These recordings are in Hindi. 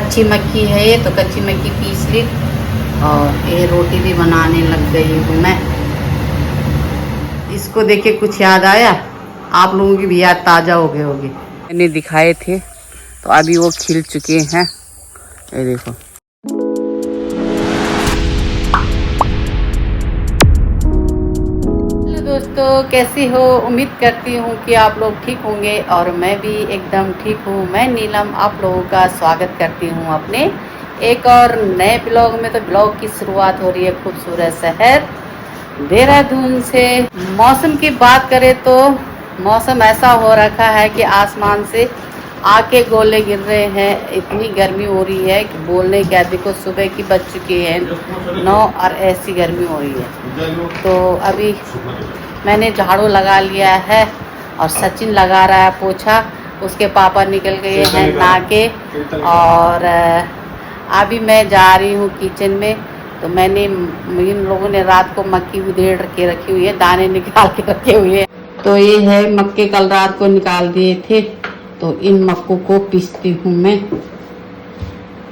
कच्ची मक्की है ये, तो कच्ची मक्की पीस ली और ये रोटी भी बनाने लग गई हूँ मैं। इसको देख के कुछ याद आया, आप लोगों की भी याद ताज़ा हो गए होगी। मैंने दिखाए थे तो अभी वो खिल चुके हैं, ये देखो। हेलो दोस्तों, कैसी हो? उम्मीद करती हूँ कि आप लोग ठीक होंगे और मैं भी एकदम ठीक हूँ। मैं नीलम आप लोगों का स्वागत करती हूँ अपने एक और नए ब्लॉग में। तो ब्लॉग की शुरुआत हो रही है खूबसूरत शहर देहरादून से। मौसम की बात करें तो मौसम ऐसा हो रखा है कि आसमान से आके गोले गिर रहे हैं। इतनी गर्मी हो रही है कि बोलने क्या। देखो सुबह की बज चुकी है 9 और ऐसी गर्मी हो रही है। तो अभी मैंने झाड़ू लगा लिया है और सचिन लगा रहा है पोछा। उसके पापा निकल गए हैं नहा के और अभी मैं जा रही हूँ किचन में। तो मैंने इन लोगों ने रात को मक्की उधेड़ के रखी हुई है, दाने निकाल के रखे हुए हैं। तो ये है मक्के, कल रात को निकाल दिए थे। तो इन मक्कों को पीसती हूँ मैं।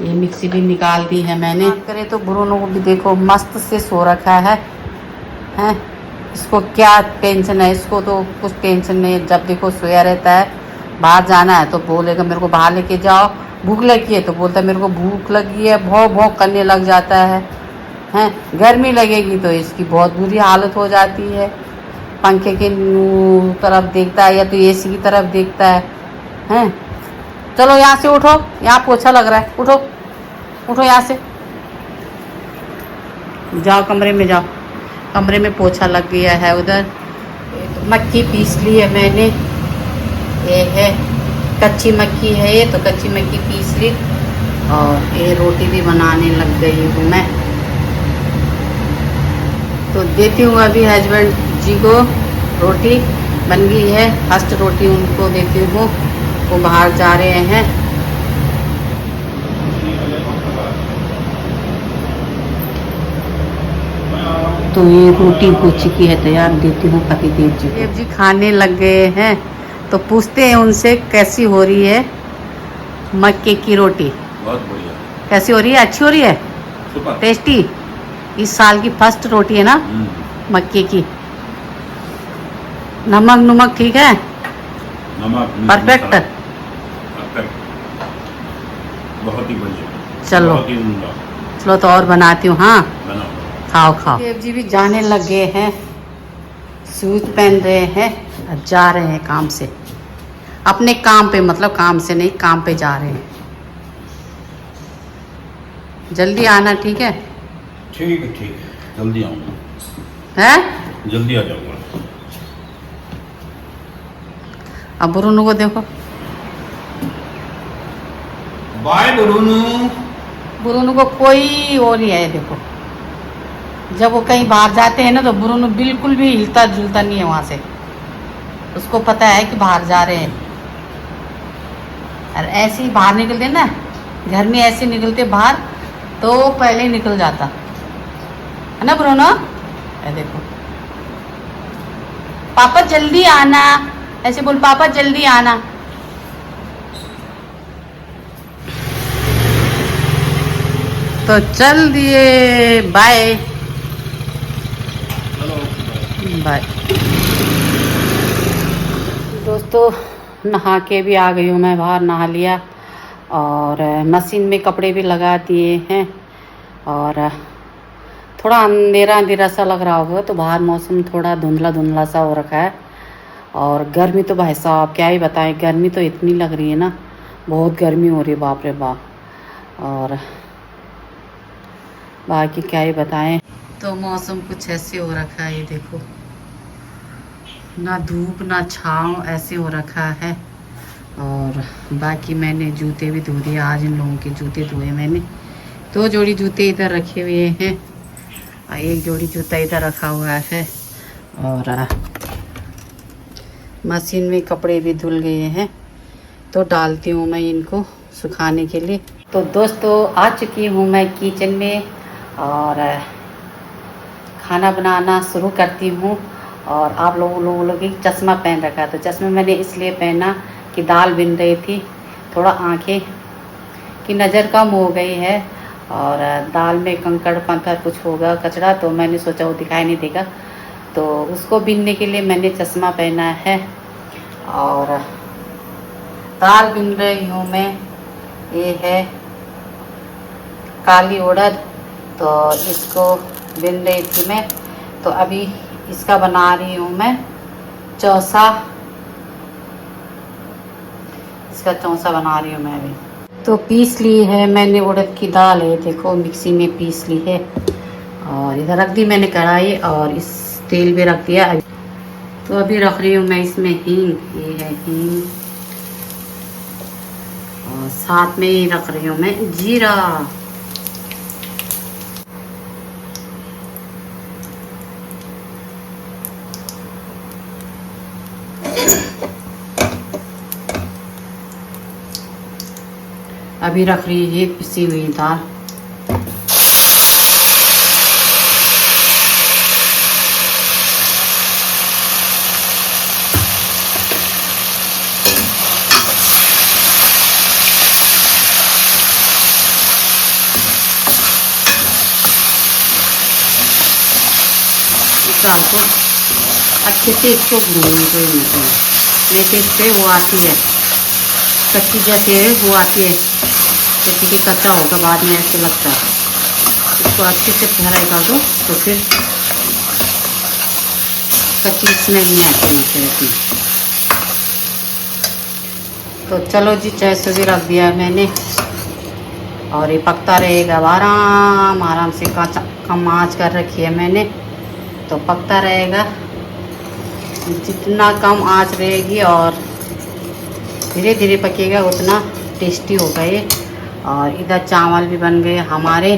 ये मिक्सी भी निकाल दी है मैंने। बात करें तो ब्रूनो को भी देखो मस्त से सो रखा है। हैं, इसको क्या टेंशन है? इसको तो कुछ टेंशन नहीं है, जब देखो सोया रहता है। बाहर जाना है तो बोलेगा मेरे को बाहर लेके जाओ, भूख लगी है तो बोलता है मेरे को भूख लगी है, भौं भौं करने लग जाता है। हैं, गर्मी लगेगी तो इसकी बहुत बुरी हालत हो जाती है। पंखे के तरफ देखता है या तो एसी की तरफ देखता है। हैं, चलो यहाँ से उठो, यहाँ पोछा लग रहा है, उठो उठो यहाँ से, जाओ कमरे में जाओ। कमरे में पोछा लग गया है उधर। मक्की पीस ली है मैंने, ये है कच्ची मक्की है ये, तो कच्ची मक्की पीस ली और ये रोटी भी बनाने लग गई हूँ मैं। तो देती हूँ अभी हस्बैंड जी को रोटी, बन गई है फर्स्ट रोटी उनको देती हूँ, वो बाहर जा रहे हैं। तो ये रोटी हो चुकी है तैयार, देती हूँ पतिदेव जी को। देव जी खाने लग गए हैं तो पूछते हैं उनसे कैसी हो रही है मक्के की रोटी। बहुत बढ़िया। कैसी हो रही है? अच्छी हो रही है, टेस्टी। इस साल की फर्स्ट रोटी है ना मक्के की। नमक नमक ठीक है, नमक परफेक्ट, बहुत ही बढ़िया। चलो बहुत ही उम्दा। चलो तो और बनाती हूँ। हाँ बनाओ। खाओ खाओ। देव जी भी जाने लग गए हैं, सूट पहन रहे हैं और जा रहे हैं काम से, अपने काम पे, मतलब काम से नहीं, काम पे जा रहे हैं। जल्दी आना, ठीक है? ठीक है ठीक है, जल्दी आऊँगा। है, जल्दी आ जाऊँगा। अब ब्रूनो को देखो, बाय ब्रूनो। ब्रूनो को कोई वो नहीं है। देखो जब वो कहीं बाहर जाते हैं ना तो ब्रूनो बिल्कुल भी हिलता जुलता नहीं है वहाँ से। उसको पता है कि बाहर जा रहे हैं। और ऐसे ही बाहर निकलते ना, घर में ऐसे निकलते बाहर तो पहले निकल जाता है ना ब्रूनो। ये देखो, पापा जल्दी आना, ऐसे बोल, पापा जल्दी आना। तो चल दिए, बाय बाय। दोस्तों नहा के भी आ गई हूँ मैं, बाहर नहा लिया और मशीन में कपड़े भी लगा दिए हैं। और थोड़ा अंधेरा अंधेरा सा लग रहा होगा, तो बाहर मौसम थोड़ा धुंधला धुंधला सा हो रखा है। और गर्मी तो भाई साहब क्या ही बताएं, गर्मी तो इतनी लग रही है ना, बहुत गर्मी हो रही है, बाप रे बाप। और बाकी क्या ही बताएं। तो मौसम कुछ ऐसे हो रखा है, ये देखो, ना धूप ना छाँव, ऐसे हो रखा है। और बाकी मैंने जूते भी धो दिए, आज इन लोगों के जूते धोए मैंने। 2 जोड़ी जूते इधर रखे हुए हैं और 1 जोड़ी जूता इधर रखा हुआ है। और मशीन में कपड़े भी धुल गए हैं, तो डालती हूँ मैं इनको सुखाने के लिए। तो दोस्तों आ चुकी हूँ मैं किचन में और खाना बनाना शुरू करती हूँ। और आप लोगों की चश्मा पहन रखा, तो चश्मा मैंने इसलिए पहना कि दाल बिन रही थी, थोड़ा आंखें उसकी नज़र कम हो गई है और दाल में कंकड़ पत्थर कुछ होगा कचरा, तो मैंने सोचा वो दिखाई नहीं देगा, तो उसको बीनने के लिए मैंने चश्मा पहना है और दाल बीन रही हूँ मैं। ये है काली उड़द, तो इसको बीन रही थी मैं। तो अभी इसका बना रही हूँ मैं चौसा, इसका चौसा बना रही हूँ मैं अभी। तो पीस ली है मैंने उड़द की दाल है, देखो मिक्सी में पीस ली है और इधर रख दी मैंने कढ़ाई और इस तेल भी रख दिया। तो अभी रख रही हूँ मैं इसमें हींग, ये है हींग और साथ में ही रख रही हूँ मैं जीरा। अभी रख रही है पिसी हुई दाल। दाल को अच्छे से इसको भूनने को नहीं चाहिए, नहीं तो इस पर वो आती है कच्ची, जैसे वो आती है जैसे कि कच्चा होगा, बाद में ऐसे लगता है। इसको अच्छे से फ्राई कर दो तो फिर कच्ची स्मेल नहीं आती है फिर इतनी। तो चलो जी, चैसो भी रख दिया है मैंने और ये पकता रहेगा आराम आराम से। कम आँच कर रखी है मैंने, तो पकता रहेगा। जितना कम आँच रहेगी और धीरे धीरे पकेगा उतना टेस्टी होगा ये। और इधर चावल भी बन गए हमारे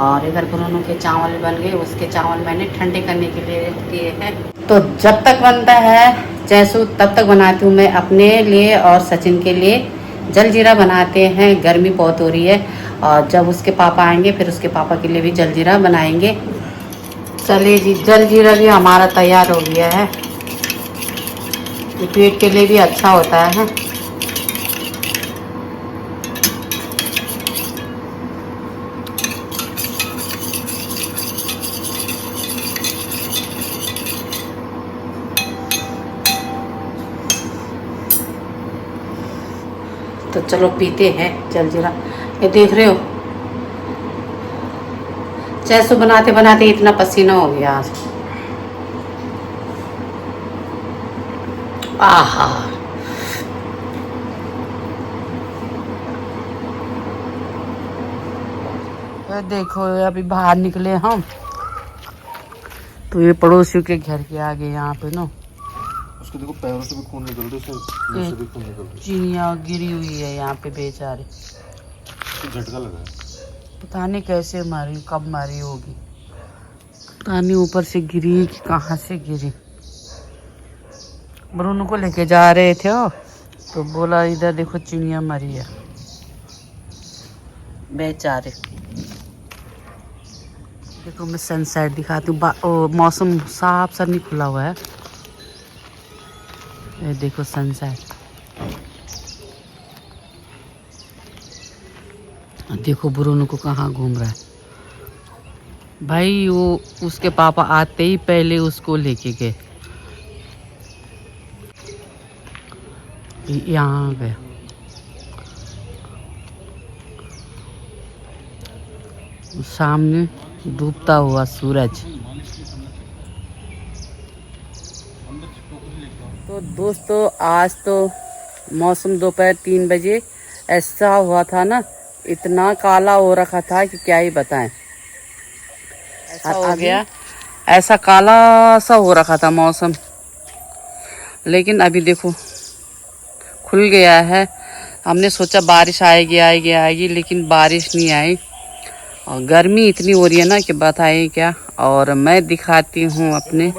और इधर ब्रोनो के चावल भी बन गए। उसके चावल मैंने ठंडे करने के लिए रख दिए हैं। तो जब तक बनता है जैसू तब तक बनाती हूँ मैं अपने लिए और सचिन के लिए। जल जीरा बनाते हैं, गर्मी बहुत हो रही है और जब उसके पापा आएंगे फिर उसके पापा के लिए भी जल जीरा बनाएंगे। चलिए जी, जल जीरा भी हमारा तैयार हो गया है। ये पेट के लिए भी अच्छा होता है। तो चलो पीते हैं जल जीरा। ये देख रहे हो, चैसू बनाते बनाते इतना पसीना हो गया आज। आहा, देखो अभी बाहर निकले हम, तो ये पड़ोसियों के घर के आगे यहाँ पे ना उसको देखो पैरों से भी खून निकल रहा है, मुंह से भी खून निकल रहा है। चिड़िया गिरी हुई है यहाँ पे बेचारे। उसको झटका लगा है। पता नहीं कैसे मारी, कब मारी होगी, पता नहीं ऊपर से गिरी कि कहाँ से गिरी। ब्रूनो को लेके जा रहे थे तो बोला इधर देखो चिड़िया मरी है बेचारे। देखो मैं सनसेट दिखाती हूँ, मौसम साफ सा नहीं खुला हुआ है। ये देखो सनसेट, देखो ब्रूनो को कहाँ घूम रहा है भाई। वो उसके पापा आते ही पहले उसको लेके गए, यहाँ गया। सामने डूबता हुआ सूरज। तो दोस्तों आज तो मौसम दोपहर 3 बजे ऐसा हुआ था ना, इतना काला हो रखा था कि क्या ही बताएं। ऐसा हो गया, ऐसा काला सा हो रखा था मौसम, लेकिन अभी देखो खुल गया है। हमने सोचा बारिश आएगी आएगी आएगी, लेकिन बारिश नहीं आई और गर्मी इतनी हो रही है ना कि बताएं क्या। और मैं दिखाती हूँ अपने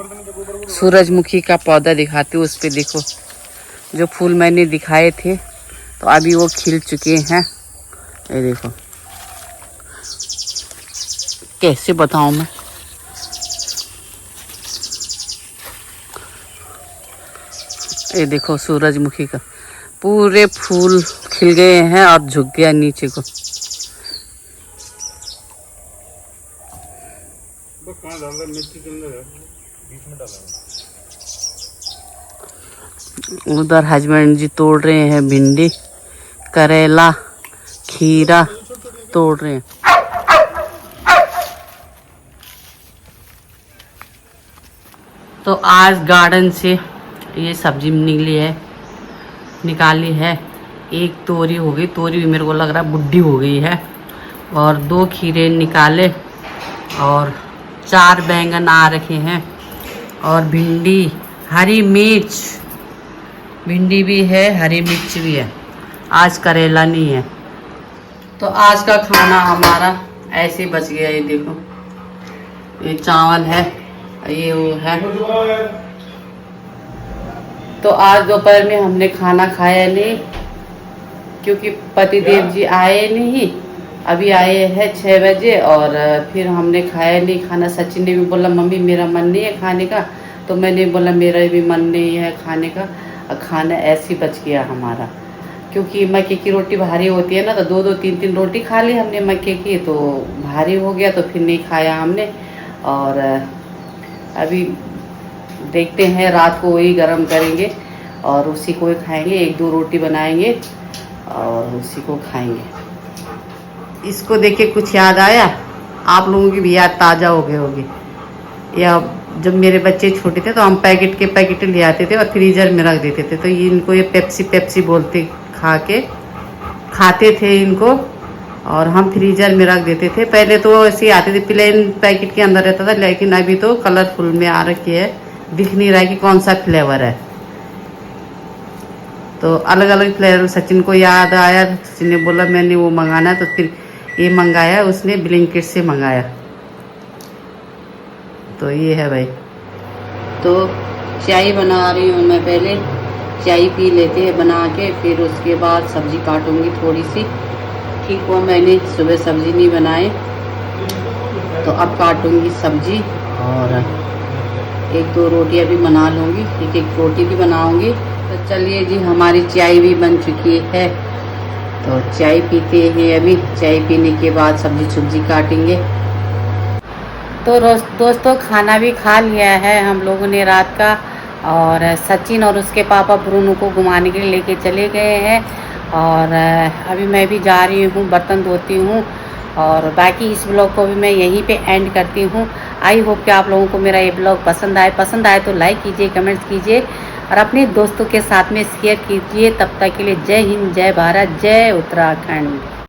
सूरजमुखी का पौधा दिखाती हूँ। उस पर देखो जो फूल मैंने दिखाए थे तो अभी वो खिल चुके हैं। ये देखो, कैसे बताऊँ मैं। ये देखो सूरजमुखी का पूरे फूल खिल गए हैं और झुक गया नीचे को। कहाँ डाल रहा है? मिर्ची के अंदर है, बीच में डाला है। उधर हस्बैंड जी तोड़ रहे हैं भिंडी, करेला, खीरा तोड़ रहे हैं। तो आज गार्डन से ये सब्जी निकाली है। एक तोरी हो गई, तोरी भी मेरे को लग रहा है बुढ़ी हो गई है, और 2 खीरे निकाले, और 4 बैंगन आ रखे हैं, और भिंडी, हरी मिर्च, भिंडी भी है, हरी मिर्च भी है। आज करेला नहीं है। तो आज का खाना हमारा ऐसे बच गया। ये देखो, ये चावल है, ये वो है। तो आज दोपहर में हमने खाना खाया नहीं, क्योंकि पतिदेव जी आए नहीं। अभी आए हैं 6 बजे, और फिर हमने खाया नहीं खाना। सचिन ने भी बोला मम्मी मेरा मन नहीं है खाने का, तो मैंने बोला मेरा भी मन नहीं है खाने का। और खाना ऐसे बच गया हमारा, क्योंकि मक्के की रोटी भारी होती है ना, तो 2-2, 3-3 रोटी खा ली हमने मक्के की, तो भारी हो गया, तो फिर नहीं खाया हमने। और अभी देखते हैं, रात को वही गरम करेंगे और उसी को ही खाएंगे। 1-2 रोटी बनाएंगे और उसी को खाएंगे। इसको देख के कुछ याद आया? आप लोगों की भी याद ताज़ा हो गए होगी। या जब मेरे बच्चे छोटे थे तो हम पैकेट के पैकेट ले आते थे और फ्रीजर में रख देते थे, तो इनको ये पेप्सी बोलते खाते थे इनको, और हम फ्रीजर में रख देते थे। पहले तो ऐसे आते थे, प्लेन पैकेट के अंदर रहता था, लेकिन अभी तो कलरफुल में आ रखी है। दिख नहीं रहा है कि कौन सा फ्लेवर है, तो अलग अलग फ्लेवर। सचिन को याद आया, सचिन ने बोला मैंने वो मंगाना है, तो फिर ये मंगाया, उसने ब्लिंकिट से मंगाया। तो ये है भाई। तो चाय बना रही हूँ मैं। पहले चाय पी लेते हैं बना के, फिर उसके बाद सब्जी काटूंगी थोड़ी सी। ठीक हुआ मैंने सुबह सब्जी नहीं बनाए, तो अब काटूंगी सब्जी, और 1-2 रोटियां भी बना लूँगी, 1-1 रोटी भी बनाऊंगी। तो चलिए जी, हमारी चाय भी बन चुकी है, तो चाय पीते हैं। अभी चाय पीने के बाद सब्जी काटेंगे। तो दोस्तों, खाना भी खा लिया है हम लोगों ने रात का, और सचिन और उसके पापा ब्रूनो को घुमाने के लिए लेके चले गए हैं, और अभी मैं भी जा रही हूँ, बर्तन धोती हूँ। और बाकी इस ब्लॉग को भी मैं यहीं पे एंड करती हूँ। आई होप कि आप लोगों को मेरा ये ब्लॉग पसंद आए तो लाइक कीजिए, कमेंट्स कीजिए, और अपने दोस्तों के साथ में शेयर कीजिए। तब तक के लिए जय हिंद, जय भारत, जय उत्तराखंड।